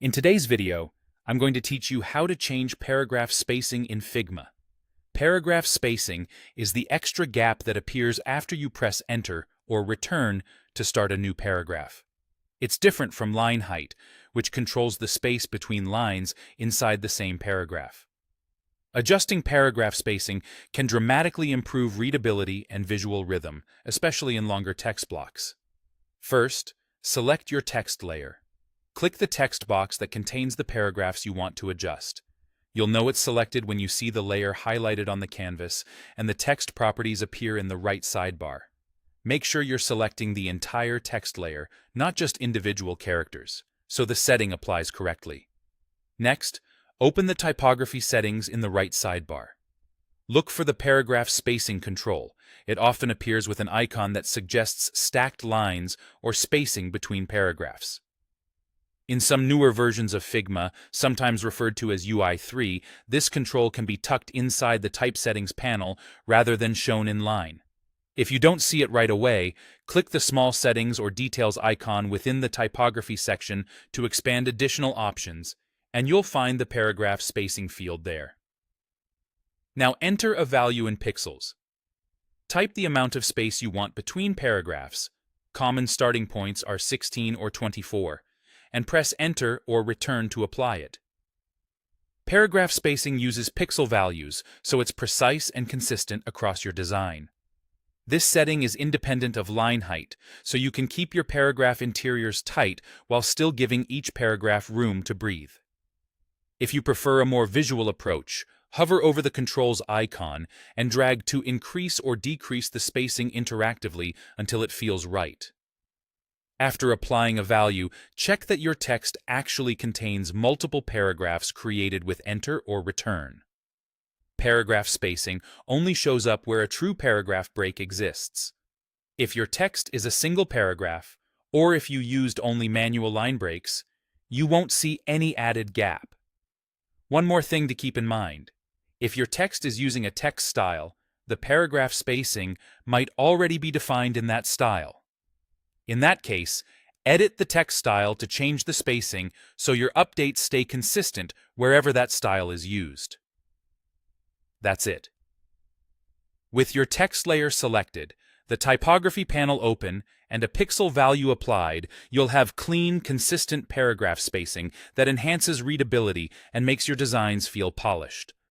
In today's video, I'm going to teach you how to change paragraph spacing in Figma. Paragraph spacing is the extra gap that appears after you press Enter or Return to start a new paragraph. It's different from line height, which controls the space between lines inside the same paragraph. Adjusting paragraph spacing can dramatically improve readability and visual rhythm, especially in longer text blocks. First, select your text layer. Click the text box that contains the paragraphs you want to adjust. You'll know it's selected when you see the layer highlighted on the canvas and the text properties appear in the right sidebar. Make sure you're selecting the entire text layer, not just individual characters, so the setting applies correctly. Next, open the typography settings in the right sidebar. Look for the paragraph spacing control. It often appears with an icon that suggests stacked lines or spacing between paragraphs. In some newer versions of Figma, sometimes referred to as UI3, this control can be tucked inside the Type Settings panel rather than shown in line. If you don't see it right away, click the small settings or details icon within the typography section to expand additional options, and you'll find the paragraph spacing field there. Now enter a value in pixels. Type the amount of space you want between paragraphs. Common starting points are 16 or 24. And press Enter or Return to apply it. Paragraph spacing uses pixel values, so it's precise and consistent across your design. This setting is independent of line height, so you can keep your paragraph interiors tight while still giving each paragraph room to breathe. If you prefer a more visual approach, hover over the controls icon and drag to increase or decrease the spacing interactively until it feels right. After applying a value, check that your text actually contains multiple paragraphs created with Enter or Return. Paragraph spacing only shows up where a true paragraph break exists. If your text is a single paragraph, or if you used only manual line breaks, you won't see any added gap. One more thing to keep in mind. If your text is using a text style, the paragraph spacing might already be defined in that style. In that case, edit the text style to change the spacing so your updates stay consistent wherever that style is used. That's it. With your text layer selected, the typography panel open, and a pixel value applied, you'll have clean, consistent paragraph spacing that enhances readability and makes your designs feel polished.